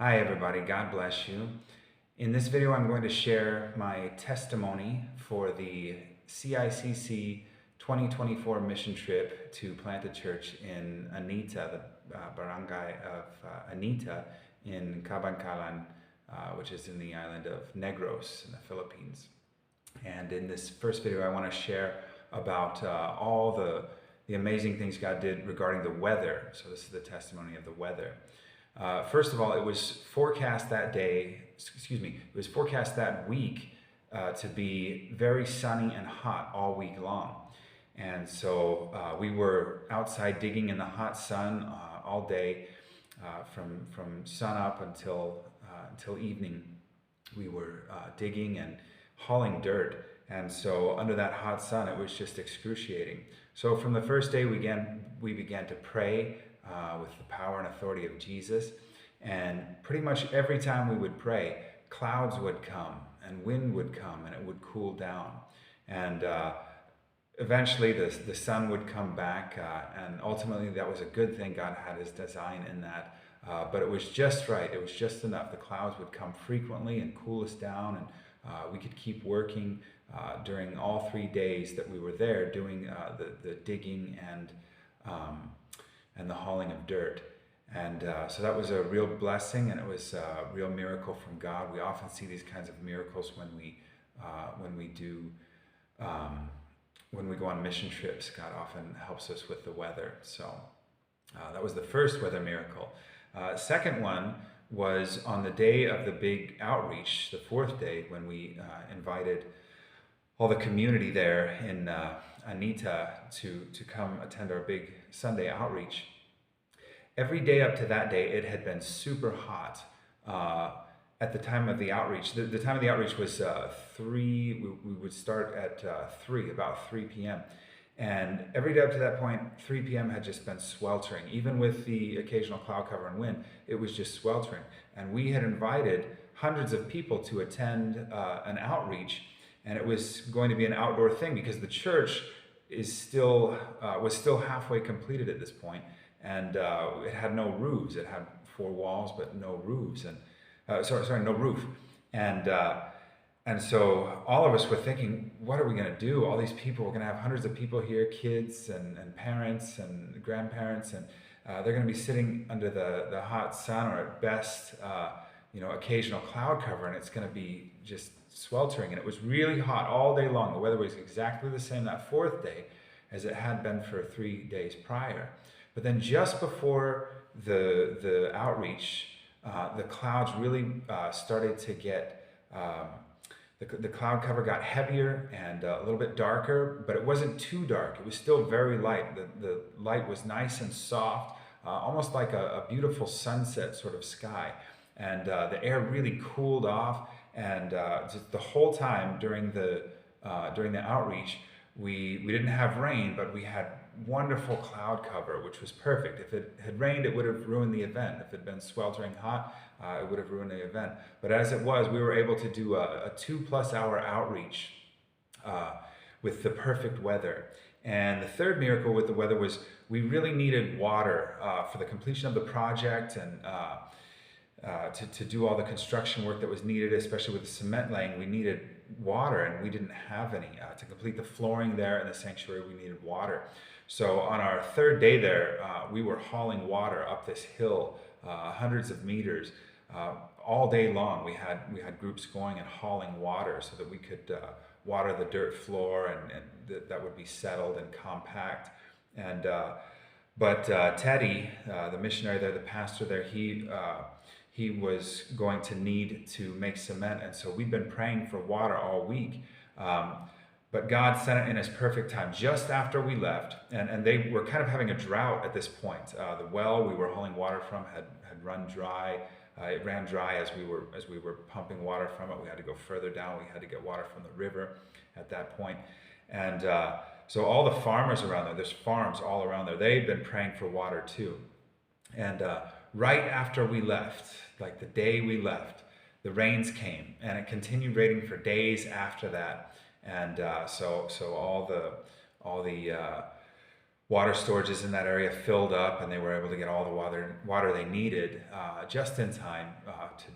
Hi everybody, God bless you. In this video I'm going to share my testimony for the CICC 2024 mission trip to plant a church in Anita, the barangay of Anita in Kabankalan, which is in the island of Negros in the Philippines. And in this first video I want to share about all the amazing things God did regarding the weather. So this is the testimony of the weather. First of all, it was forecast that week to be very sunny and hot all week long. And so we were outside digging in the hot sun all day from sun up until evening. We were digging and hauling dirt. And so under that hot sun, it was just excruciating. So from the first day, we began to pray with the power and authority of Jesus. And pretty much every time we would pray, clouds would come and wind would come and it would cool down. And eventually the sun would come back, and ultimately that was a good thing. God had his design in that. But it was just right. It was just enough. The clouds would come frequently and cool us down, and we could keep working during all 3 days that we were there doing the digging and the hauling of dirt. And so that was a real blessing, and it was a real miracle from God. We often see these kinds of miracles when we go on mission trips. God often helps us with the weather. So that was the first weather miracle. Second one was on the day of the big outreach, the fourth day, when we invited all the community there in Anita to come attend our big Sunday outreach. Every day up to that day, it had been super hot. At the time of the outreach, the time of the outreach was 3, we would start at about 3 p.m. And every day up to that point, 3 p.m. had just been sweltering. Even with the occasional cloud cover and wind, it was just sweltering. And we had invited hundreds of people to attend an outreach, and it was going to be an outdoor thing because the church was still halfway completed at this point, and it had no roofs. It had 4 walls, but no roofs, and no roof. And so all of us were thinking, what are we going to do? All these people, we're going to have hundreds of people here, kids and parents and grandparents, and they're going to be sitting under the hot sun, or at best, occasional cloud cover, and it's going to be just sweltering. And it was really hot all day long. The weather was exactly the same that fourth day as it had been for 3 days prior. But then just before the outreach, the clouds really started to get, the cloud cover got heavier and a little bit darker, but it wasn't too dark. It was still very light. The light was nice and soft, almost like a beautiful sunset sort of sky. And the air really cooled off, and just the whole time during the outreach, we didn't have rain, but we had wonderful cloud cover, which was perfect. If it had rained, it would have ruined the event. If it had been sweltering hot, it would have ruined the event. But as it was, we were able to do a 2+ hour outreach with the perfect weather. And the third miracle with the weather was we really needed water for the completion of the project, and to do all the construction work that was needed, especially with the cement laying. We needed water, and we didn't have any. To complete the flooring there in the sanctuary, we needed water. So on our third day there, we were hauling water up this hill, hundreds of meters, all day long. We had groups going and hauling water so that we could water the dirt floor, and that would be settled and compact. And but Teddy, the missionary there, the pastor there, he was going to need to make cement, and so we'd been praying for water all week. But God sent it in his perfect time just after we left, and they were kind of having a drought at this point. The well we were hauling water from had run dry. It ran dry as we were pumping water from it. We had to go further down. We had to get water from the river at that point. And so all the farmers around there's farms all around there, they'd been praying for water too. And right after we left, like the day we left, the rains came, and it continued raining for days after that. And so all the water storages in that area filled up, and they were able to get all the water they needed just in time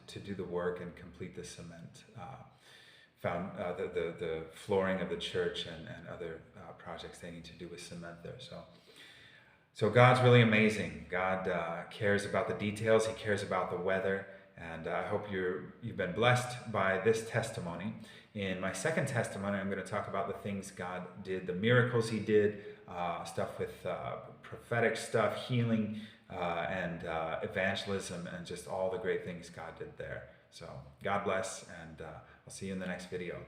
to do the work and complete the cement. Found the flooring of the church and other projects they need to do with cement there. So God's really amazing. God cares about the details. He cares about the weather. And I hope you've been blessed by this testimony. In my second testimony, I'm going to talk about the things God did, the miracles he did, stuff with prophetic stuff, healing, and evangelism, and just all the great things God did there. So God bless, and I'll see you in the next video.